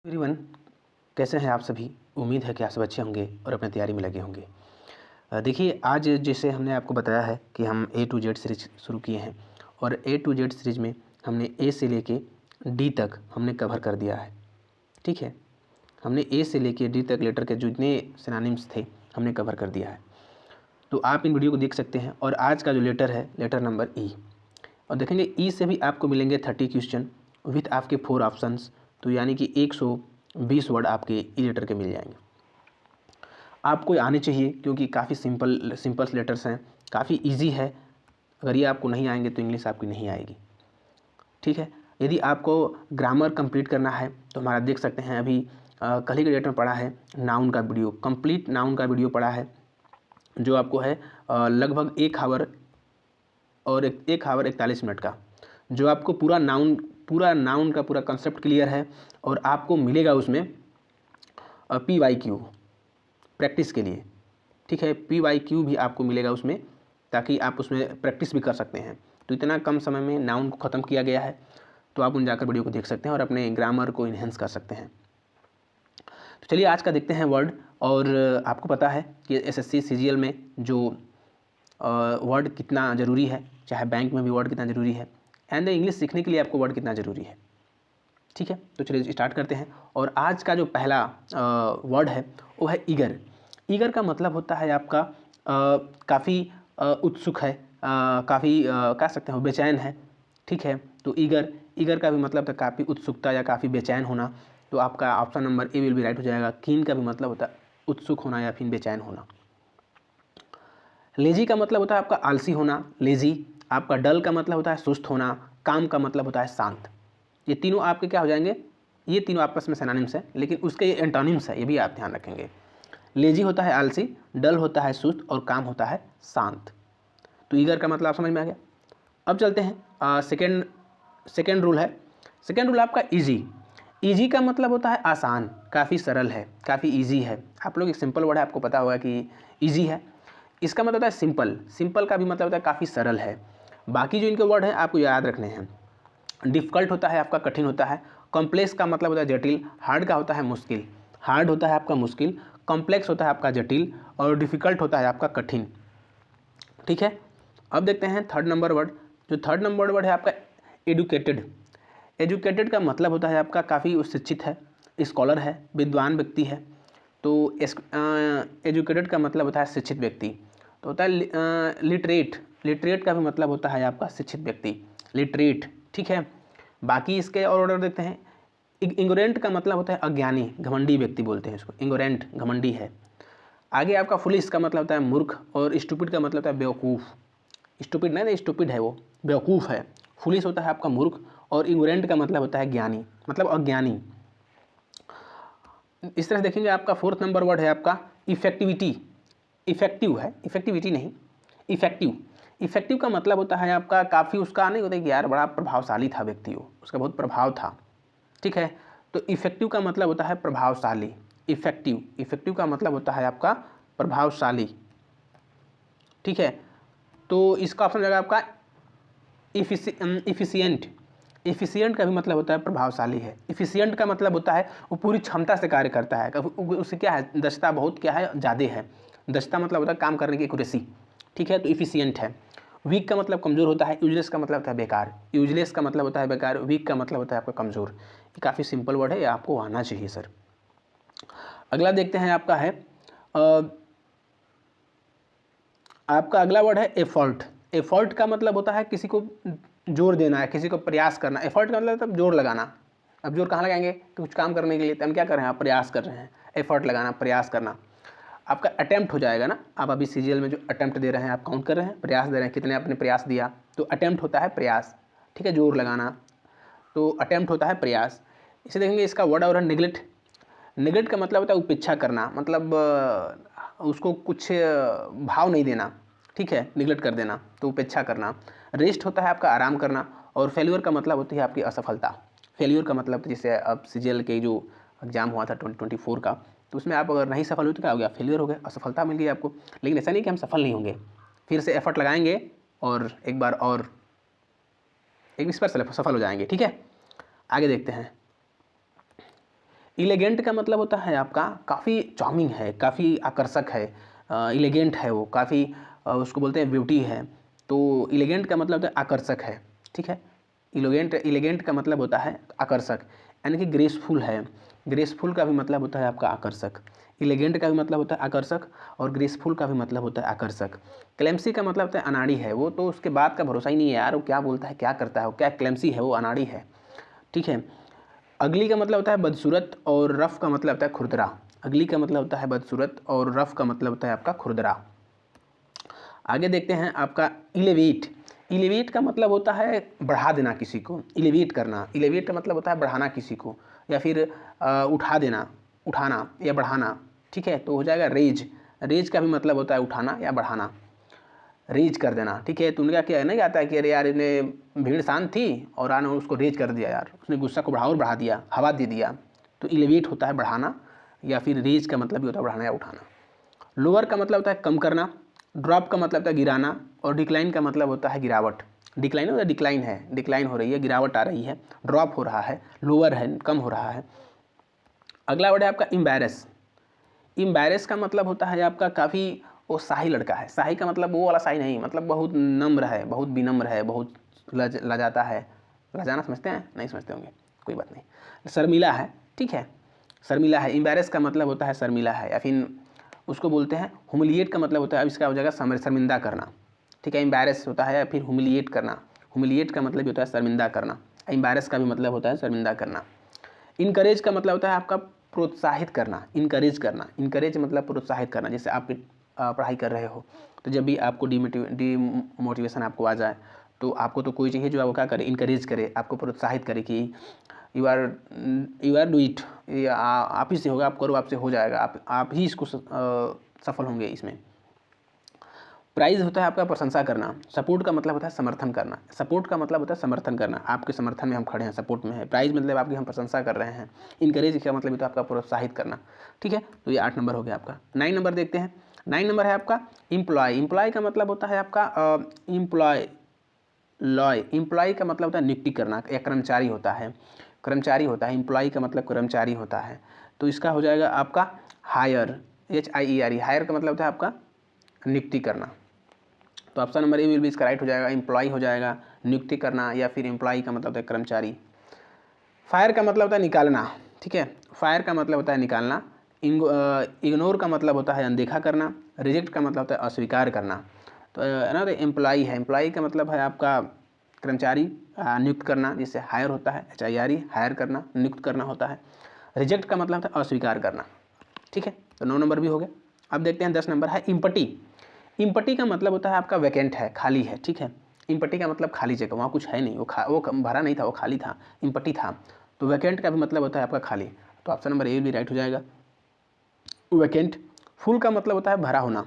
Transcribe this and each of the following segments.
Everyone, कैसे हैं आप सभी। उम्मीद है कि आप सब अच्छे होंगे और अपनी तैयारी में लगे होंगे। देखिए, आज जैसे हमने आपको बताया है कि हम A to Z सीरीज शुरू किए हैं और A to Z सीरीज में हमने A से लेके D तक हमने कवर कर दिया है। ठीक है, हमने A से लेके D तक लेटर के जितने सिनोनिम्स थे हमने कवर कर दिया है। तो आप इन वीडियो को देख सकते हैं। और आज का जो लेटर है, लेटर नंबर E, और देखेंगे E से भी आपको मिलेंगे 30 क्वेश्चन विथ आपके 4 ऑप्शंस। तो यानी कि 120 वर्ड आपके ई लेटर के मिल जाएंगे। आपको आने चाहिए क्योंकि काफ़ी सिंपल लेटर्स हैं, काफ़ी इजी है। अगर ये आपको नहीं आएंगे तो इंग्लिश आपकी नहीं आएगी। ठीक है, यदि आपको ग्रामर कंप्लीट करना है तो हमारा देख सकते हैं, अभी कल ही के डेट में पढ़ा है नाउन का वीडियो, कंप्लीट नाउन का वीडियो पढ़ा है, जो आपको है लगभग 1 आवर और 1 आवर 41 मिनट का, जो आपको पूरा नाउन का पूरा कंसेप्ट क्लियर है। और आपको मिलेगा उसमें PYQ प्रैक्टिस के लिए। ठीक है, PYQ भी आपको मिलेगा उसमें, ताकि आप उसमें प्रैक्टिस भी कर सकते हैं। तो इतना कम समय में नाउन को ख़त्म किया गया है, तो आप उन जाकर वीडियो को देख सकते हैं और अपने ग्रामर को इन्हेंस कर सकते हैं। तो चलिए आज का देखते हैं वर्ड। और आपको पता है कि SSC CGL में जो वर्ड कितना ज़रूरी है, चाहे बैंक में भी वर्ड कितना ज़रूरी है, एंड इंग्लिश सीखने के लिए आपको वर्ड कितना ज़रूरी है। ठीक है, तो चलिए स्टार्ट करते हैं। और आज का जो पहला वर्ड है वो है ईगर। ईगर का मतलब होता है आपका काफ़ी उत्सुक है, काफ़ी कह सकते हैं बेचैन है। ठीक है, तो ईगर का भी मतलब था काफ़ी उत्सुकता या काफ़ी बेचैन होना। तो आपका option number A will be right हो जाएगा। कीन का भी मतलब होता है उत्सुक होना या फिर बेचैन होना। लेजी का मतलब होता है आपका आलसी होना, लेजी। आपका डल का मतलब होता है सुस्त होना। काम का मतलब होता है शांत। ये तीनों आपके क्या हो जाएंगे, ये तीनों आपस में सिनोनिम्स है, लेकिन उसके ये एंटोनिम्स है, ये भी आप ध्यान रखेंगे। लेजी होता है आलसी, डल होता है सुस्त और काम होता है शांत। तो ईगर का मतलब आप समझ में आ गया। अब चलते हैं सेकेंड रूल है। सेकेंड रूल आपका ईजी। ईजी का मतलब होता है आसान, काफ़ी सरल है, काफ़ी ईजी है। आप लोग एक सिंपल वर्ड है, आपको पता होगा कि ईजी है। इसका मतलब होता है सिंपल। सिंपल का भी मतलब होता है काफ़ी सरल है। बाकी जो इनके वर्ड हैं आपको याद रखने हैं। डिफ़िकल्ट होता है आपका कठिन होता है। कॉम्प्लेक्स का मतलब होता है जटिल। हार्ड का होता है मुश्किल। हार्ड होता है आपका मुश्किल। कॉम्प्लेक्स होता है आपका जटिल। और डिफ़िकल्ट होता है आपका कठिन। ठीक है, अब देखते हैं थर्ड नंबर वर्ड। जो थर्ड नंबर वर्ड है आपका एजुकेटेड। एजुकेटेड का मतलब होता है आपका काफ़ी शिक्षित है, स्कॉलर है, विद्वान व्यक्ति है। तो एजुकेटेड का मतलब होता है शिक्षित व्यक्ति। तो होता है लिटरेट। लिटरेट का भी मतलब होता है आपका शिक्षित व्यक्ति, लिटरेट। ठीक है, बाकी इसके और ऑर्डर देखते हैं। इग्नोरेंट का मतलब होता है अज्ञानी, घमंडी व्यक्ति बोलते हैं इसको, इग्नोरेंट घमंडी है। आगे आपका फुलिश का मतलब होता है मूर्ख। और स्टूपिड का मतलब होता है बेवकूफ़। स्टूपिड नहीं, स्टूपिड है वो, बेवकूफ़ है। फुलिश होता है आपका मूर्ख। और इग्नोरेंट का मतलब होता है ज्ञानी, मतलब अज्ञानी। इस तरह से देखेंगे। आपका फोर्थ नंबर वर्ड है आपका इफेक्टिविटी। इफेक्टिव है, इफेक्टिविटी नहीं, इफेक्टिव। इफेक्टिव का मतलब होता है आपका काफ़ी, उसका नहीं होता कि यार बड़ा प्रभावशाली था व्यक्ति, वो उसका बहुत प्रभाव था। ठीक है, तो इफेक्टिव का मतलब होता है प्रभावशाली। इफेक्टिव, इफेक्टिव का मतलब होता है आपका प्रभावशाली। ठीक है, तो इसका ऑप्शन जाएगा आपका इफिशियंट। इफिशियंट का भी मतलब होता है प्रभावशाली है। इफिशियंट का मतलब होता है वो पूरी क्षमता से कार्य करता है, उससे क्या है, दक्षता बहुत क्या है, ज़्यादा है। दक्षता मतलब होता है काम करने की एक्यूरेसी। ठीक है, तो इफिशियंट है। वीक का मतलब कमज़ोर होता है। यूजलेस का मतलब होता है बेकार। यूजलेस का मतलब होता है बेकार। वीक का मतलब होता है आपका कमज़ोर। ये काफ़ी सिंपल वर्ड है, ये आपको आना चाहिए सर। अगला देखते हैं, आपका है आपका अगला वर्ड है एफर्ट। एफर्ट का मतलब होता है किसी को जोर देना है, किसी को प्रयास करना। एफर्ट का मतलब जोर लगाना। अब जोर कहाँ लगाएंगे, कुछ काम करने के लिए, तो हम क्या कर रहे हैं, आप प्रयास कर रहे हैं। एफर्ट लगाना, प्रयास करना। आपका अटेम्प्ट हो जाएगा ना। आप अभी CGL में जो अटेम्प्ट दे रहे हैं, आप काउंट कर रहे हैं, प्रयास दे रहे हैं, कितने आपने प्रयास दिया, तो अटेम्प्ट होता है प्रयास। ठीक है, जोर लगाना, तो अटेम्प्ट होता है प्रयास। इसे देखेंगे, इसका वर्ड और है निगलेक्ट। निगलेक्ट का मतलब होता है उपेक्षा करना, मतलब उसको कुछ भाव नहीं देना। ठीक है, निगलेक्ट कर देना, तो उपेक्षा करना। रेस्ट होता है आपका आराम करना। और फेल्यूर का मतलब होती है आपकी असफलता। फेल्यूर का मतलब जैसे अब CGL के जो एग्जाम हुआ था 2024 का, तो उसमें आप अगर नहीं सफल हुए तो क्या हो गया, फेल्यूर हो गया, असफलता मिल गई आपको। लेकिन ऐसा नहीं कि हम सफल नहीं होंगे, फिर से एफर्ट लगाएंगे और एक बार और इस पर सफल हो जाएंगे। ठीक है, आगे देखते हैं। इलेगेंट का मतलब होता है आपका काफ़ी चार्मिंग है, काफ़ी आकर्षक है, इलेगेंट है, वो काफ़ी उसको बोलते हैं ब्यूटी है। तो इलेगेंट का मतलब होता है आकर्षक है, ठीक है। इलेगेंट का मतलब होता है आकर्षक, यानी कि ग्रेसफुल है। ग्रेसफुल का भी मतलब होता है आपका आकर्षक। इलेगेंट का भी मतलब होता है आकर्षक और ग्रेसफुल का भी मतलब होता है आकर्षक। क्लेमसी का मतलब होता है अनाड़ी है, वो तो उसके बाद का भरोसा ही नहीं है यार, वो क्या बोलता है क्या करता है, वो क्या क्लेमसी है, वो अनाड़ी है, ठीक है। अगली का मतलब होता है बदसूरत और रफ़ का मतलब होता है खुरदरा। अगली का मतलब होता है बदसूरत और रफ़ का मतलब होता है आपका खुरदरा। आगे देखते हैं आपका इलेवेट। इलेवेट का मतलब होता है बढ़ा देना किसी को, इलेवेट करना। इलेवेट का मतलब होता है बढ़ाना किसी को या फिर उठा देना, उठाना या बढ़ाना, ठीक है। तो हो जाएगा रेज। रेज का भी मतलब होता है उठाना या बढ़ाना, रेज कर देना, ठीक है। तो उनका क्या नहीं आता है कि अरे यार इन्हें भीड़ शांत थी और आने उसको रेज कर दिया यार, उसने गुस्सा को बढ़ा और बढ़ा दिया, हवा दे दिया। तो इलेवेट होता है बढ़ाना, या फिर रेज का मतलब भी होता है बढ़ाना या उठाना। लोअर का मतलब होता है कम करना, ड्रॉप का मतलब होता है गिराना, और डिक्लाइन का मतलब होता है गिरावट। डिक्लाइन होता है, डिक्लाइन है, डिक्लाइन हो रही है, गिरावट आ रही है, ड्रॉप हो रहा है, लोअर है, कम हो रहा है। अगला वर्ड है आपका एम्बैरेस। एम्बैरेस का मतलब होता है आपका काफ़ी वो शाही लड़का है। शाही का मतलब वो वाला शाही नहीं, मतलब बहुत नम्र है, बहुत विनम्र है, बहुत लजाता है। लजाना समझते हैं? नहीं समझते होंगे, कोई बात नहीं। शर्मिला है, ठीक है, शर्मिला है। एम्बैरेस का मतलब होता है शर्मिला है, या फिर उसको बोलते हैं हुमिलिएट का मतलब होता है, अब इसका हो जाएगा शर्मिंदा करना, ठीक है। एम्बैरेस होता है या फिर हुमिलिएट करना। हुमिलिएट का मतलब होता है शर्मिंदा करना, एम्बैरेस का भी मतलब होता है शर्मिंदा करना। इनकरेज का मतलब होता है आपका प्रोत्साहित करना, इनकरेज करना। इनकरेज मतलब प्रोत्साहित करना। जैसे आप पढ़ाई कर रहे हो, तो जब भी आपको डीमोटिवेशन आपको आ जाए, तो आपको तो कोई चाहिए जो आपको क्या करे, इनकरेज करे, आपको प्रोत्साहित करे कि यू आर डू इट, आप ही से होगा, आप करो, आपसे हो जाएगा, आप ही इसको सफल होंगे इसमें। प्राइज होता है आपका प्रशंसा करना। सपोर्ट का मतलब होता है समर्थन करना। सपोर्ट का मतलब होता है समर्थन करना, आपके समर्थन में हम खड़े हैं, सपोर्ट में है। प्राइज मतलब आपकी हम प्रशंसा कर रहे हैं। इनकरेज का मतलब तो आपका प्रोत्साहित करना, ठीक है। तो ये 8 नंबर हो गया आपका। 9 नंबर देखते हैं। 9 नंबर है आपका इम्प्लॉय। इम्प्लॉय का मतलब होता है आपका एम्प्लॉय का मतलब होता है नियुक्ति करना, या कर्मचारी होता है, कर्मचारी होता है। एम्प्लॉय का मतलब कर्मचारी होता है। तो इसका हो जाएगा आपका हायर, HIERE। हायर का मतलब होता है आपका नियुक्ति करना। तो option number A will be इसका राइट हो जाएगा, एम्प्लॉय हो जाएगा, नियुक्ति करना, या फिर एम्प्लॉय का मतलब होता है कर्मचारी। फायर का मतलब होता है निकालना, ठीक है। फायर का मतलब होता है निकालना। इग्नोर का मतलब होता है अनदेखा करना। रिजेक्ट का मतलब होता है अस्वीकार करना। तो ना, तो एम्प्लॉय है, एम्प्लॉय का मतलब है आपका कर्मचारी नियुक्त करना, जिससे हायर होता है, HIRE, हायर करना, नियुक्त करना होता है। रिजेक्ट का मतलब होता है अस्वीकार करना, ठीक है। तो 9 नंबर भी हो गया। अब देखते हैं 10 नंबर है इम्पटी। इम्पटी का मतलब होता है आपका वैकेंट है, खाली है, ठीक है। इम्पटी का मतलब खाली जगह, वहाँ कुछ है नहीं, वो भरा नहीं था, वो खाली था, इम्पटी था। तो वैकेंट का भी मतलब होता है आपका खाली। तो ऑप्शन नंबर ए भी राइट हो जाएगा, वैकेंट। फुल का मतलब होता है भरा होना।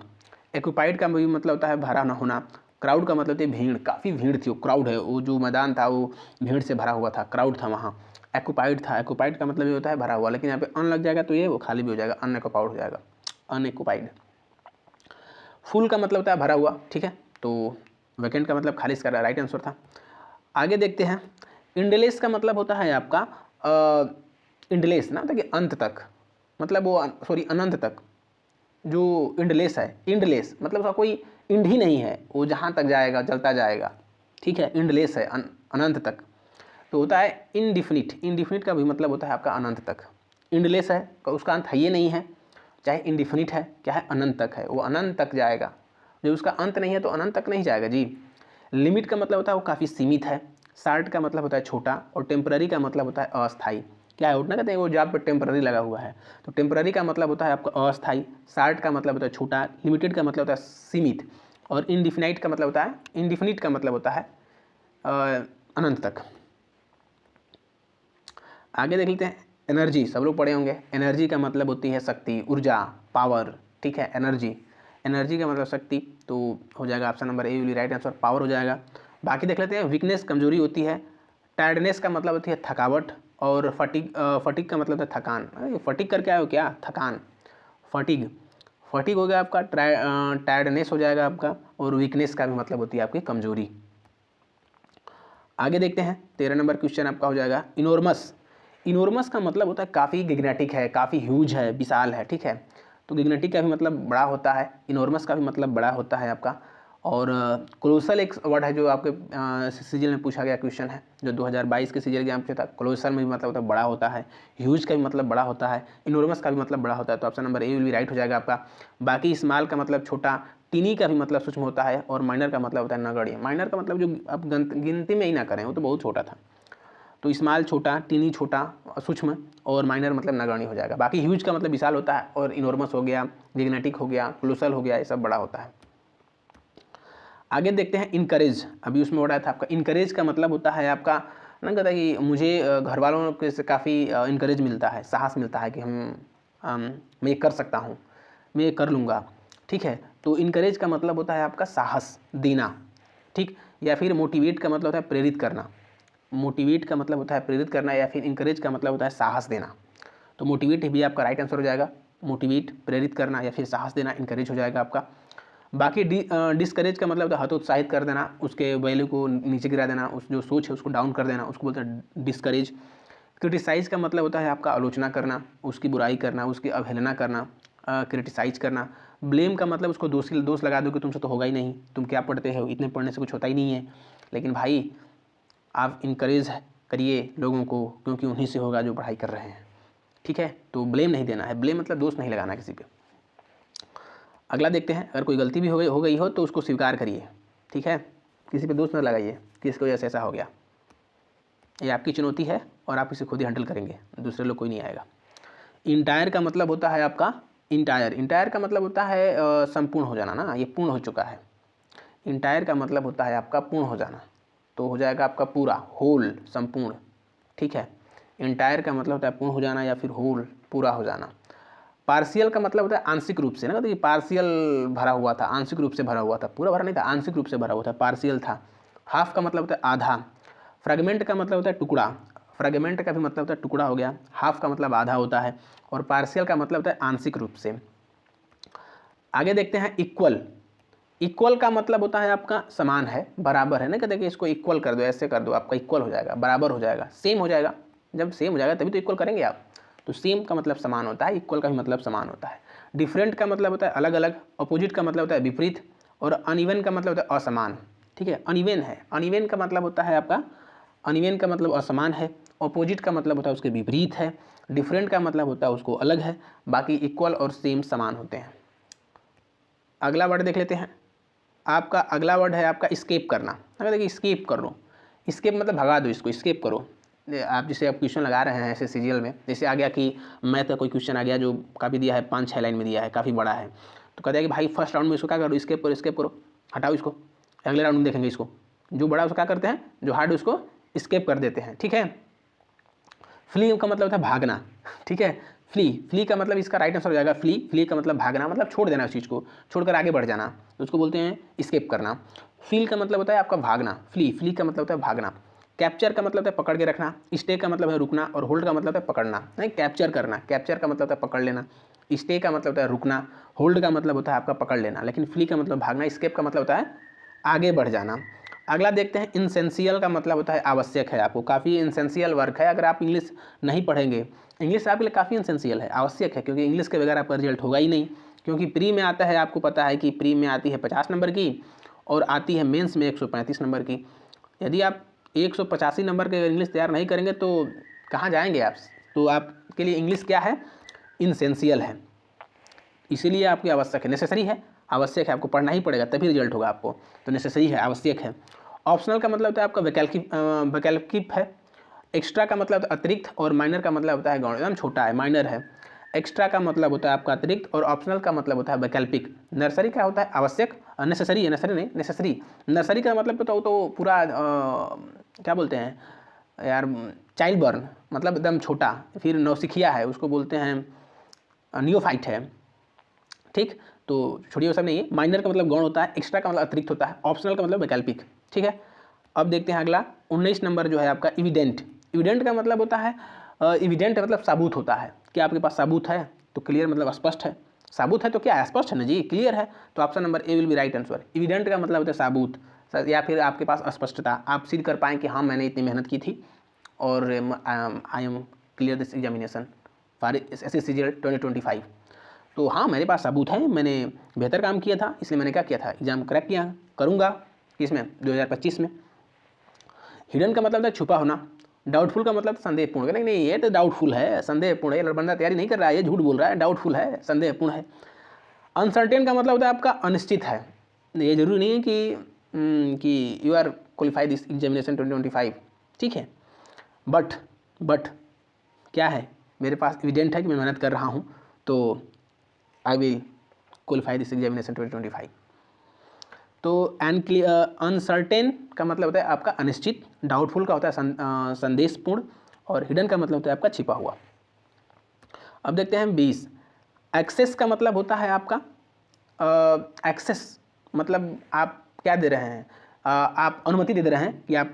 एक्यूपाइड का भी मतलब होता है भरा ना होना। क्राउड का मतलब होता है भीड़, काफ़ी भीड़ थी, वो क्राउड है, वो जो मैदान था वो भीड़ से भरा हुआ था, क्राउड था वहाँ। एक्यूपाइड था, एक्यूपाइड का मतलब ये होता है भरा हुआ, लेकिन यहाँ पे अन लग जाएगा तो ये वो खाली भी हो जाएगा, अनएक्यूपाइड हो जाएगा, अनएक्यूपाइड। फुल का मतलब होता है भरा हुआ, ठीक है। तो वैकेंट का मतलब खाली, इसका राइट आंसर था। आगे देखते हैं। इंडलेस का मतलब होता है आपका इंडलेस ना, मतलब अंत तक, मतलब वो सॉरी अनंत तक। जो इंडलेस है, इंडलेस मतलब उसका कोई इंड ही नहीं है, वो जहाँ तक जाएगा चलता जाएगा, ठीक है। इंडलेस है, अनंत तक। तो होता है इनडिफिनिट। इनडिफिनिट का भी मतलब होता है आपका अनंत तक। इंडलेस है, उसका अंत है ये नहीं है, चाहे इनडिफिनिट है, क्या है, अनंत तक है, वो अनंत तक जाएगा। जब उसका अंत नहीं है तो अनंत तक नहीं जाएगा जी। लिमिट का मतलब होता है वो काफ़ी सीमित है। शार्ट का मतलब होता है छोटा, और टेम्पररी का मतलब होता है अस्थाई। क्या है, उठना कहते हैं वो जॉब पे टेम्पररी लगा हुआ है, तो टेम्पररी का मतलब होता है आपका अस्थाई। शार्ट का मतलब होता है छोटा, लिमिटेड का मतलब होता है सीमित, और इनडिफिनाइट का मतलब होता है, इनडिफिनिट का मतलब होता है अनंत तक। आगे देख लेते हैं। एनर्जी सब लोग पढ़े होंगे। एनर्जी का मतलब होती है शक्ति, ऊर्जा, पावर, ठीक है। एनर्जी, एनर्जी का मतलब शक्ति, तो हो जाएगा option number A will write answer, power हो जाएगा। बाकी देख लेते हैं। वीकनेस कमजोरी होती है। टायर्डनेस का मतलब होती है थकावट, और फटीग, फटीग का मतलब है थकान। फटीग करके आए हो क्या, थकान, फटीग, फटीग हो गया आपका। टायर्डनेस हो जाएगा आपका, और वीकनेस का भी मतलब होती है आपकी कमजोरी। आगे देखते हैं। 13 नंबर क्वेश्चन आपका हो जाएगा इनोर्मस। इनॉर्मस का मतलब होता है काफ़ी गिगनेटिक है, काफ़ी ह्यूज है, विशाल है, ठीक है। तो गिगनेटिक का भी मतलब बड़ा होता है, इनॉर्मस का भी मतलब बड़ा होता है आपका। और कोलोसल एक वर्ड है जो आपके सीजीएल में पूछा गया क्वेश्चन है, जो 2022 के सीजीएल एग्जाम पूछा था। कोलोसल में भी मतलब होता है बड़ा होता है, ह्यूज का भी मतलब बड़ा होता है, इनॉर्मस का भी मतलब बड़ा होता है। तो option number A will be right हो जाएगा आपका। बाकी स्मॉल का मतलब छोटा, टीनी का भी मतलब सूक्ष्म होता है, और माइनर का मतलब होता है नगण्य। माइनर का मतलब जो आप गिनती में ही ना करें, वो तो बहुत छोटा था। तो स्मॉल छोटा, टीनी छोटा, सूक्ष्म, और माइनर मतलब नगण्य हो जाएगा। बाकी ह्यूज का मतलब विशाल होता है, और इनॉर्मस हो गया, गिगनेटिक हो गया, कोलोसल हो गया, ये सब बड़ा होता है। आगे देखते हैं इनकरेज। अभी उसमें हो रहा था आपका इनकरेज का मतलब होता है आपका ना, कहता है कि मुझे घर वालों के से काफ़ी इनकरेज मिलता है, साहस मिलता है कि मैं ये कर सकता हूँ, मैं ये कर लूँगा, ठीक है। तो इनकरेज का मतलब होता है आपका साहस देना, ठीक। या फिर मोटिवेट का मतलब होता है प्रेरित करना। मोटिवेट का मतलब होता है प्रेरित करना, या फिर इनकरेज का मतलब होता है साहस देना। तो मोटिवेट भी आपका राइट आंसर हो जाएगा। मोटिवेट प्रेरित करना या फिर साहस देना, इनकरेज हो जाएगा आपका। बाकी डिस्करेज का मतलब होता है हतोत्साहित कर देना, उसके वैल्यू को नीचे गिरा देना, उस जो सोच है उसको डाउन कर देना, उसको बोलते हैं डिस्करेज। क्रिटिसाइज का मतलब होता है आपका आलोचना करना, उसकी बुराई करना, उसकी अवहेलना करना, क्रिटिसाइज करना। ब्लेम का मतलब उसको दोष लगा दो कि तुमसे तो होगा ही नहीं, तुम क्या पढ़ते हो, इतने पढ़ने से कुछ होता ही नहीं है। लेकिन भाई आप इनकरेज करिए लोगों को, क्योंकि उन्हीं से होगा जो पढ़ाई कर रहे हैं, ठीक है। तो ब्लेम नहीं देना है, ब्लेम मतलब दोष नहीं लगाना किसी पे। अगला देखते हैं, अगर कोई गलती भी हो गई हो तो उसको स्वीकार करिए, ठीक है। किसी पे दोष न लगाइए कि इसकी वजह से ऐसा हो गया। ये आपकी चुनौती है और आप इसे खुद ही हैंडल करेंगे, दूसरे लोग कोई नहीं आएगा। इंटायर का मतलब होता है आपका इंटायर का मतलब होता है संपूर्ण हो जाना ना, ये पूर्ण हो चुका है। इंटायर का मतलब होता है आपका पूर्ण हो जाना, तो हो जाएगा आपका पूरा, होल, संपूर्ण, ठीक है। इंटायर का मतलब होता है पूर्ण हो जाना या फिर होल, पूरा हो जाना। पार्शियल का मतलब होता है आंशिक रूप से ना, तो ये पार्शियल भरा हुआ था, आंशिक रूप से भरा हुआ था, पूरा भरा नहीं था, आंशिक रूप से भरा हुआ था, पार्शियल था। हाफ का मतलब होता है आधा। फ्रेगमेंट का मतलब होता है टुकड़ा, फ्रेगमेंट का भी मतलब होता है टुकड़ा हो गया। हाफ का मतलब आधा होता है, और पार्शियल का मतलब होता है आंशिक रूप से। आगे देखते हैं इक्वल। इक्वल का मतलब होता है आपका समान है, बराबर है ना, कहते हैं कि इसको इक्वल कर दो, ऐसे कर दो, आपका इक्वल हो जाएगा, बराबर हो जाएगा, सेम हो जाएगा। जब सेम हो जाएगा तभी तो इक्वल करेंगे आप। तो सेम का मतलब समान होता है, इक्वल का भी मतलब समान होता है। डिफरेंट का मतलब होता है अलग अलग, अपोजिट का मतलब होता है विपरीत, और अनइवन का मतलब होता है असमान, ठीक है। अनइवन है, अनइवन का मतलब होता है आपका, अनइवन का मतलब असमान है, अपोजिट का मतलब होता है उसके विपरीत है, डिफरेंट का मतलब होता है उसको अलग है, बाकी इक्वल और सेम समान होते हैं। अगला वर्ड देख लेते हैं। आपका अगला वर्ड है आपका स्केप करना। अगर देखिए स्केप कर लो, स्केप मतलब भगा दो, इसको स्केप करो। आप जैसे आप क्वेश्चन लगा रहे हैं ऐसे सीजीएल में, जैसे आ गया कि मैथ का कोई क्वेश्चन आ गया जो काफ़ी दिया है, 5-6 लाइन में दिया है, काफ़ी बड़ा है, तो कहता है कि भाई फर्स्ट राउंड में इसको क्या करो, स्केप करो, स्केप करो, हटाओ इसको, अगले राउंड में देखेंगे इसको। जो बड़ा उसको क्या करते हैं, जो हार्ड उसको स्केप कर देते हैं, ठीक है। फ्ली का मतलब होता है भागना, ठीक है। फ्ली का मतलब इसका राइट आंसर हो जाएगा फ्ली का मतलब भागना, मतलब छोड़ देना उस चीज़ को, छोड़कर आगे बढ़ जाना, तो उसको बोलते हैं स्केप करना। फील का मतलब होता है आपका भागना, फ्ली का मतलब होता है भागना। कैप्चर का मतलब होता है पकड़ के रखना, स्टे का मतलब है रुकना, और होल्ड का मतलब है पकड़ना। नहीं, कैप्चर करना, कैप्चर का मतलब होता है पकड़ लेना, स्टे का मतलब होता है रुकना, होल्ड का मतलब होता है आपका पकड़ लेना, लेकिन फ्ली का मतलब भागना, स्केप का मतलब होता है आगे बढ़ जाना। अगला देखते हैं इनसेंशियल का मतलब होता है आवश्यक है, आपको काफ़ी इनसेंशियल वर्क है। अगर आप इंग्लिश नहीं पढ़ेंगे, इंग्लिश आपके लिए काफ़ी इनसेंशियल है, आवश्यक है, क्योंकि इंग्लिश के बगैर आपका रिजल्ट होगा ही नहीं। क्योंकि प्री में आता है, आपको पता है कि प्री में आती है 50 नंबर की, और आती है मेंस में 135 नंबर की। यदि आप 185 नंबर के इंग्लिश तैयार नहीं करेंगे तो कहाँ जाएंगे आप। तो आपके लिए इंग्लिश क्या है, इनसेंशियल है, इसीलिए आपकी आवश्यक है, नेसेसरी है, आवश्यक है, आपको पढ़ना ही पड़ेगा तभी रिजल्ट होगा आपको, तो नेसेसरी है, आवश्यक है। ऑप्शनल का मतलब होता है आपका वैकल्पिक है। एक्स्ट्रा का मतलब अतिरिक्त, और माइनर का मतलब होता है गौण, एकदम छोटा है, माइनर है। एक्स्ट्रा का मतलब होता है आपका अतिरिक्त, और ऑप्शनल का मतलब होता है वैकल्पिक। नर्सरी का होता है आवश्यक, नेसेसरी है, नेसेसरी नहीं, नेसेसरी। नर्सरी का मतलब तो पूरा क्या बोलते हैं यार, चाइल्ड बर्न, मतलब एकदम छोटा। फिर नौसिखिया है, उसको बोलते हैं नियोफाइट है, ठीक। तो छोड़िए वो सब नहीं है। माइनर का मतलब गौण होता है, एक्स्ट्रा का मतलब अतिरिक्त होता है, ऑप्शनल का मतलब वैकल्पिक, ठीक है। अब देखते हैं अगला 19 नंबर जो है आपका इविडेंट। इविडेंट का मतलब होता है इविडेंट मतलब साबुत होता है, क्या आपके पास साबुत है, तो क्लियर मतलब स्पष्ट है, साबुत है तो क्या है, स्पष्ट है ना जी, क्लियर है। तो option number A will be right answer. Evident का मतलब होता है साबुत, या फिर आपके पास स्पष्टता, आप सिद्ध कर पाएँ कि हाँ मैंने इतनी मेहनत की थी और I am clear this examination for SSCGL 2025। तो हाँ, मेरे पास सबूत है, मैंने बेहतर काम किया था, इसलिए मैंने क्या किया था, एग्ज़ाम क्रैक किया, करूँगा किसमें 2025 में। हिडन का मतलब था छुपा होना, डाउटफुल का मतलब संदेहपूर्ण, नहीं ये तो डाउटफुल है, संदेहपूर्ण है, बंदा तैयारी नहीं कर रहा है, ये झूठ बोल रहा है, डाउटफुल है, संदेहपूर्ण है। अनसर्टेन का मतलब होता है आपका अनिश्चित है, ये जरूरी नहीं है कि you are qualified this examination 2025, ठीक है। बट क्या है, मेरे पास एविडेंट है कि मैं मेहनत कर रहा हूँ, तो I will qualify this examination 2025। तो अनसर्टेन का मतलब होता है आपका अनिश्चित, डाउटफुल का होता है संदेशपूर्ण, और हिडन का मतलब होता है आपका छिपा हुआ। अब देखते हैं 20। एक्सेस का मतलब होता है आपका एक्सेस मतलब आप क्या दे रहे हैं, आप अनुमति दे रहे हैं कि आप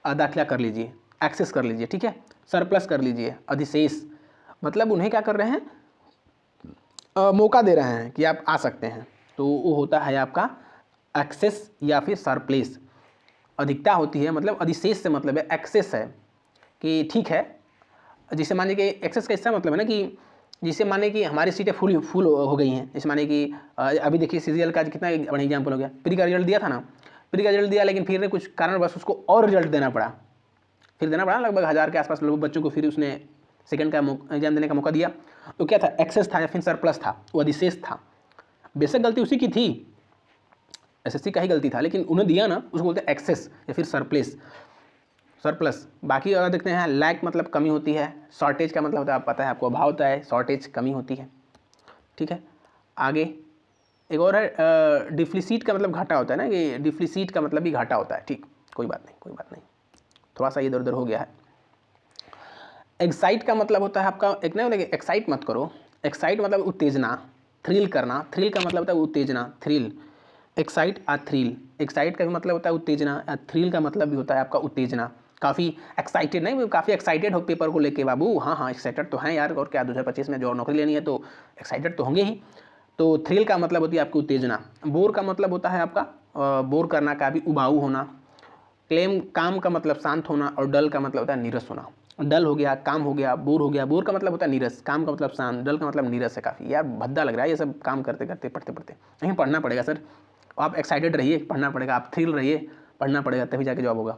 दाखिला कर लीजिए, एक्सेस कर लीजिए, ठीक है, सरप्लस कर लीजिए, अधिशेष मतलब उन्हें क्या कर रहे हैं, मौका दे रहे हैं कि आप आ सकते हैं, तो वो होता है आपका एक्सेस या फिर सरप्लेस। अधिकता होती है, मतलब अधिशेष से मतलब है एक्सेस है कि ठीक है, जिसे माने कि एक्सेस का इसका मतलब है ना कि जिसे माने कि हमारी सीटें फुल हो गई हैं, जैसे माने कि अभी देखिए CGL का कितना बड़ा एग्जाम्पल हो गया, प्री का रिजल्ट दिया था ना, प्री का रिजल्ट दिया, लेकिन फिर कुछ कारणवश उसको और रिजल्ट देना पड़ा, फिर देना पड़ा लगभग 1000 के आसपास लोग बच्चों को, फिर उसने सेकंड का एग्जाम देने का मौका दिया। तो क्या था, एक्सेस था या फिर सरप्लस था, वो अधिशेष था। बेशक गलती उसी की थी, SSC का ही गलती था, लेकिन उन्हें दिया ना, उसको बोलते हैं एक्सेस या फिर सरप्लस। बाकी अगर देखते हैं, लैक मतलब कमी होती है, शॉर्टेज का मतलब होता है, आप पता है आपको, अभाव होता है, शॉर्टेज कमी होती है, ठीक है। आगे एक और है डिफ्लिसिट का मतलब घाटा होता है ना, कि डिफ्लिसिट का मतलब भी घाटा होता है, ठीक, कोई बात नहीं, थोड़ा सा इधर उधर हो गया है। एक्साइट का मतलब होता है आपका, एक ना बोलेंगे एक्साइट मत करो, एक्साइट मतलब उत्तेजना, थ्रिल करना, थ्रिल का मतलब होता है उत्तेजना, थ्रिल, एक्साइट आ थ्रिल, एक्साइट का भी मतलब होता है उत्तेजना, थ्रिल का मतलब भी होता है आपका उत्तेजना, काफ़ी एक्साइटेड, नहीं काफ़ी एक्साइटेड हो पेपर को लेके बाबू, हाँ एक्साइटेड तो हैं यार, और क्या 2025 में जो नौकरी लेनी है तो एक्साइटेड तो होंगे ही। तो थ्रिल का मतलब होती है आपकी उत्तेजना। बोर का मतलब होता है आपका बोर करना, का भी उबाऊ होना। क्लेम काम का मतलब शांत होना, और डल का मतलब होता है नीरस होना। डल हो गया, काम हो गया, बोर हो गया, बोर का मतलब होता है नीरस, काम का मतलब शांत, डल का मतलब नीरस है काफ़ी, यार भद्दा लग रहा है ये सब काम करते करते, पढ़ते पढ़ते, नहीं पढ़ना पड़ेगा सर, आप एक्साइटेड रहिए, पढ़ना पड़ेगा, आप थ्रिल रहिए, पढ़ना पड़ेगा, तभी जाके जॉब होगा।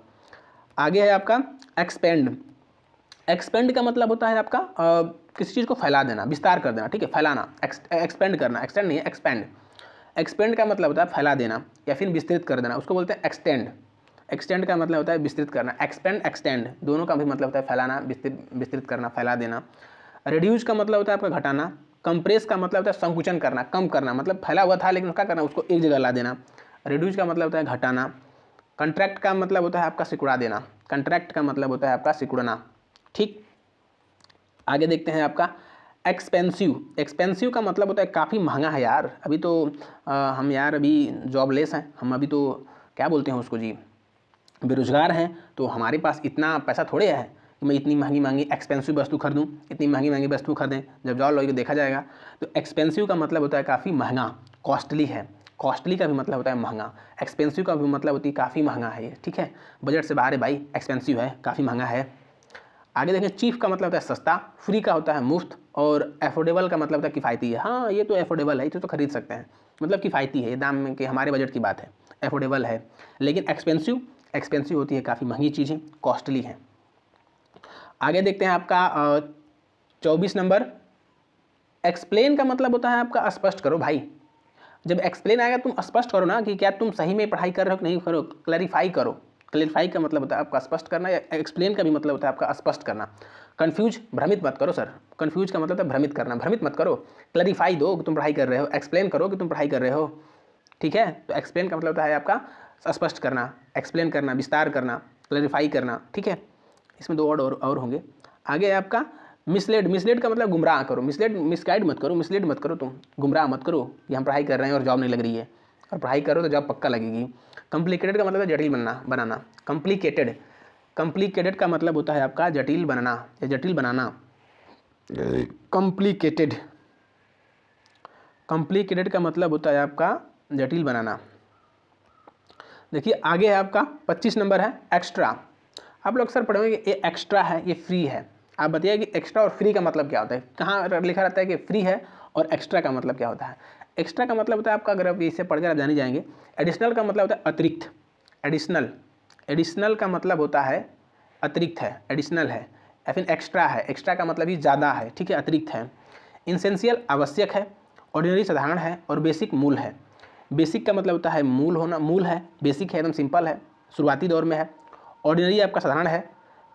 आगे है आपका एक्सपेंड। एक्सपेंड का मतलब होता है आपका किसी चीज़ को फैला देना, विस्तार कर देना, ठीक है, फैलाना, एक्सपेंड करना, एक्सटेंड नहीं है, एक्सपेंड। एक्सपेंड का मतलब होता है फैला देना या फिर विस्तृत कर देना, उसको बोलते हैं एक्सटेंड। एक्सटेंड का मतलब होता है विस्तृत करना, एक्सपेंड एक्सटेंड दोनों का भी मतलब होता है फैलाना, विस्तृत करना, फैला देना। रिड्यूस का मतलब होता है आपका घटाना। कंप्रेस का मतलब होता है संकुचन करना, कम करना, मतलब फैला हुआ था लेकिन क्या करना, उसको एक जगह ला देना। रिड्यूस का मतलब होता है घटाना। कंट्रैक्ट का मतलब होता है आपका सिकुड़ा देना, कंट्रैक्ट का मतलब होता है आपका सिकुड़ना, ठीक। आगे देखते हैं आपका एक्सपेंसिव। एक्सपेंसिव का मतलब होता है काफ़ी महंगा है यार, अभी तो हम यार अभी जॉबलेस हैं, हम अभी तो क्या बोलते हैं उसको जी, बेरोजगार हैं, तो हमारे पास इतना पैसा थोड़े है कि मैं इतनी महंगी महंगी एक्सपेंसिव वस्तु खरीदूँ, इतनी महंगी महंगी वस्तु खरीदें, जब जॉब लगेगी देखा जाएगा। तो एक्सपेंसिव का मतलब होता है काफ़ी महंगा, कॉस्टली है, कॉस्टली का भी मतलब होता है महंगा, एक्सपेंसिव का भी मतलब होती है काफ़ी महंगा है ये, ठीक है, बजट से बाहर है भाई, एक्सपेंसिव है, काफ़ी महंगा है। आगे देखें, चीफ का मतलब होता है सस्ता, फ्री का होता है मुफ्त, और अफोर्डेबल का मतलब होता है किफ़ायती है। हाँ ये तो अफोर्डेबल है, ये तो खरीद सकते हैं, मतलब किफ़ायती है, दाम में कि हमारे बजट की बात है, अफोर्डेबल है। लेकिन एक्सपेंसिव होती है, काफ़ी महंगी चीज़ें, कॉस्टली हैं। आगे देखते हैं आपका 24 नंबर, एक्सप्लेन का मतलब होता है आपका स्पष्ट करो भाई। जब एक्सप्लेन आएगा तुम स्पष्ट करो ना कि क्या तुम सही में पढ़ाई कर रहे हो कि नहीं करो, क्लैरिफाई करो। क्लैरिफाई का मतलब होता है आपका स्पष्ट करना, या एक्सप्लेन का भी मतलब होता है आपका स्पष्ट करना। कंफ्यूज, भ्रमित मत करो सर, कंफ्यूज का मतलब है भ्रमित करना, भ्रमित मत करो, क्लैरिफाई दो कि तुम पढ़ाई कर रहे हो, एक्सप्लेन करो कि तुम पढ़ाई कर रहे हो, ठीक है। तो एक्सप्लेन का मतलब होता है आपका स्पष्ट करना, एक्सप्लेन करना, विस्तार करना, क्लैरिफाई करना, ठीक है। इसमें दो वर्ड और होंगे। आगे है आपका मिसलेड। मिसलेड का मतलब गुमराह करो, मिसगाइड मत करो, मिसलेड मत करो, तुम गुमराह मत करो कि हम पढ़ाई कर रहे हैं और जॉब नहीं लग रही है, और पढ़ाई करो तो जॉब पक्का लगेगी। कॉम्प्लिकेटेड का मतलब है जटिल बनाना, कॉम्प्लिकेटेड का मतलब होता है आपका जटिल बनना या जटिल बनाना, कॉम्प्लिकेटेड का मतलब होता है आपका जटिल बनाना। देखिए आगे है आपका 25 नंबर है एक्स्ट्रा। आप लोग अक्सर पढ़ेंगे ये एक्स्ट्रा है, ये फ्री है, आप बताइए कि एक्स्ट्रा और फ्री का मतलब क्या होता है। कहाँ लिखा रहता है कि फ्री है और एक्स्ट्रा का मतलब क्या होता है। एक्स्ट्रा का मतलब होता है आपका, अगर आप इसे पढ़कर आप जाने जाएंगे, एडिशनल का मतलब होता है अतिरिक्त। एडिशनल का मतलब होता है अतिरिक्त है, एडिशनल है, या फिर एक्स्ट्रा है। एक्स्ट्रा का मतलब ही ज़्यादा है, ठीक है, अतिरिक्त है। इसेंशियल आवश्यक है, ऑर्डिनरी साधारण है, और बेसिक मूल है। बेसिक का मतलब होता है मूल होना, मूल है, बेसिक है एकदम सिंपल है, शुरुआती दौर में है। ऑर्डिनरी आपका साधारण है।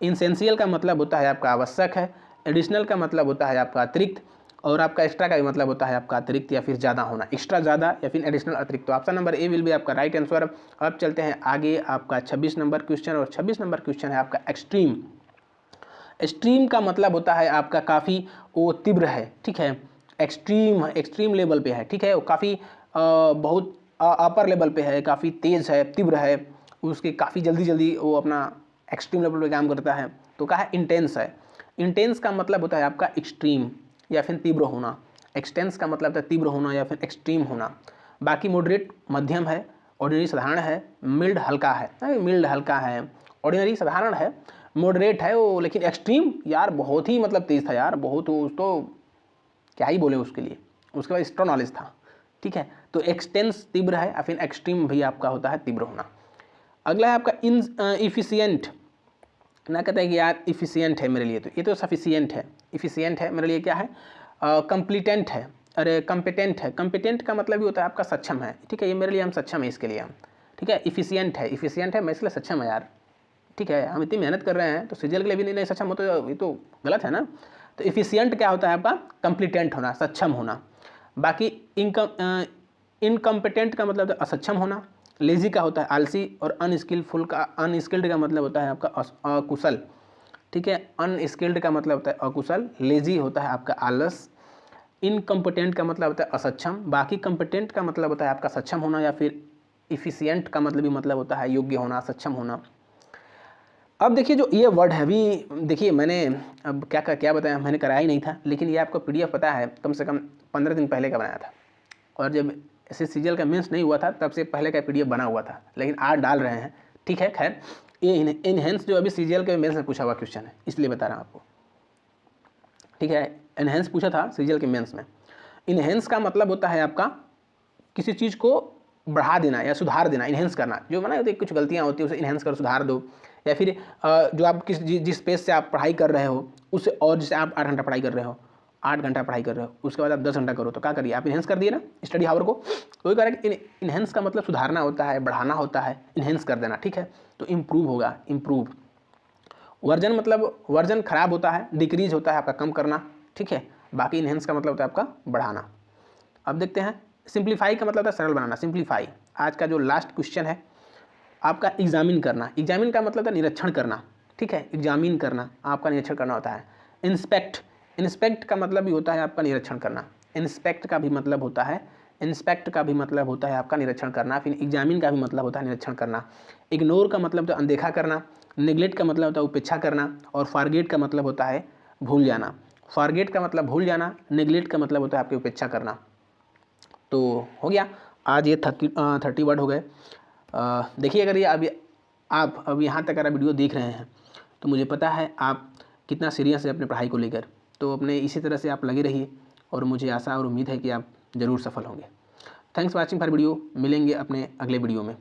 इसेंशियल का मतलब होता है आपका आवश्यक है। एडिशनल का मतलब होता है आपका अतिरिक्त, और आपका एक्स्ट्रा का भी मतलब होता है आपका अतिरिक्त या फिर ज़्यादा होना, एक्स्ट्रा ज़्यादा या फिर एडिशनल अतिरिक्त। तो ऑप्शन नंबर ए विल भी आपका राइट आंसर। अब चलते हैं आगे, आपका 26 नंबर क्वेश्चन, और 26 नंबर क्वेश्चन है आपका एक्सट्रीम। एक्सट्रीम का मतलब होता है आपका काफ़ी वो तीव्र है, ठीक है, एक्सट्रीम लेवल पे है, ठीक है, वो काफ़ी बहुत अपर लेवल पे है, काफ़ी तेज़ है, तीव्र है, उसके काफ़ी जल्दी वो अपना एक्सट्रीम लेवल पे काम करता है। तो कहा है इंटेंस है। इंटेंस का मतलब होता है आपका एक्सट्रीम या फिर तीव्र होना। एक्सटेंस का मतलब होता है तीव्र होना या फिर एक्सट्रीम होना। बाकी मॉडरेट मध्यम है, ऑर्डिनरी साधारण है, मिल्ड हल्का है, मिल्ड हल्का है, ऑर्डिनरी साधारण है, मॉडरेट है वो, लेकिन एक्सट्रीम यार बहुत ही मतलब तेज था यार, बहुत वो तो क्या ही बोले उसके लिए, उसके बाद एक्स्ट्रा नॉलेज था, ठीक है। तो एक्सटेंस तीव्र है, या फिर एक्सट्रीम भी आपका होता है तीव्र होना। अगला है आपका इन इफिशियंट। ना कहता है कि यार इफिशियंट है मेरे लिए, तो ये तो सफिशियंट है। इफिशियंट है मेरे लिए क्या है, कंप्लीटेंट है, अरे कम्पिटेंट है। कम्पिटेंट का मतलब भी होता है आपका सक्षम है, ठीक है, ये मेरे लिए हम सक्षम है, इसके लिए हम, ठीक है। इफिशियंट है मैं इसलिए सक्षम है यार, ठीक है, हम इतनी मेहनत कर रहे हैं तो सीजीएल के लिए भी नहीं सक्षम हो, तो ये तो गलत है ना। तो इफिशियंट क्या होता है आपका, कंप्लीटेंट होना, सक्षम होना। बाकी इनकम्पिटेंट का मतलब असक्षम होना। लेजी का होता है आलसी, और अनस्किल्ड का मतलब होता है आपका अकुशल, ठीक है। अनस्किल्ड का मतलब होता है अकुशल, लेजी होता है आपका आलस, इनकम्पिटेंट का मतलब होता है असक्षम। बाकी कम्पिटेंट का मतलब होता है आपका सक्षम होना, या फिर इफिशियंट का मतलब भी मतलब होता है योग्य होना, सक्षम होना। अब देखिए जो ये वर्ड है, अभी देखिए मैंने अब क्या बताया, मैंने कराया ही नहीं था, लेकिन ये आपको पीडीएफ पता है कम से कम 15 दिन पहले का बनाया था, और जब ऐसे सीजीएल का मेंस नहीं हुआ था तब से पहले का पीडीएफ बना हुआ था, लेकिन आज डाल रहे हैं, ठीक है। खैर ये इनहेंस जो अभी सीजीएल के मेंस में पूछा हुआ क्वेश्चन है, इसलिए बता रहा हूँ आपको, ठीक है। इनहेंस पूछा था सीजीएल के मेंस में। इनहेंस का मतलब होता है आपका किसी चीज़ को बढ़ा देना या सुधार देना, इन्हेंस करना। जो माना कुछ गलतियाँ होती है उसे इन्हेंस कर सुधार दो, या फिर जो आप जिस पेज से आप पढ़ाई कर रहे हो उससे, और जैसे आप 8 घंटा पढ़ाई कर रहे हो, 8 घंटा पढ़ाई कर रहे हो, उसके बाद आप 10 घंटा करो, तो क्या करिए आप इन्हेंस कर दिए ना स्टडी हावर को। तो वही कह रहा है कि इन्हेंस का मतलब सुधारना होता है, बढ़ाना होता है, इन्हेंस कर देना, ठीक है। तो इम्प्रूव होगा, इम्प्रूव। वर्जन मतलब वर्जन खराब होता है, डिक्रीज होता है आपका कम करना, ठीक है। बाकी इन्हेंस का मतलब होता है आपका बढ़ाना। अब देखते हैं सिंप्लीफाई का मतलब होता है सरल बनाना, सिंप्लीफाई। आज का जो लास्ट क्वेश्चन है आपका एग्जामिन करना। एग्जामिन का मतलब होता है निरीक्षण करना, ठीक है, एग्जामिन करना आपका निरीक्षण करना होता है। इंस्पेक्ट का मतलब भी होता है आपका निरीक्षण करना। इंस्पेक्ट का भी मतलब होता है आपका निरीक्षण करना। फिर एग्जामिन का भी मतलब होता है निरीक्षण करना। इग्नोर का मतलब होता है अनदेखा करना। नेग्लेक्ट का मतलब होता है उपेक्षा करना, और फॉरगेट का मतलब होता है भूल जाना। फॉरगेट का मतलब भूल जाना, नेग्लेक्ट का मतलब होता है आपकी उपेक्षा करना। तो हो गया आज ये 30 वर्ड हो गए। देखिए अगर ये अभी आप अब यहाँ तक अगर वीडियो देख रहे हैं तो मुझे पता है आप कितना सीरियस है अपने पढ़ाई को लेकर। तो अपने इसी तरह से आप लगे रहिए, और मुझे आशा और उम्मीद है कि आप ज़रूर सफल होंगे। Thanks for watching for video. मिलेंगे अपने अगले वीडियो में।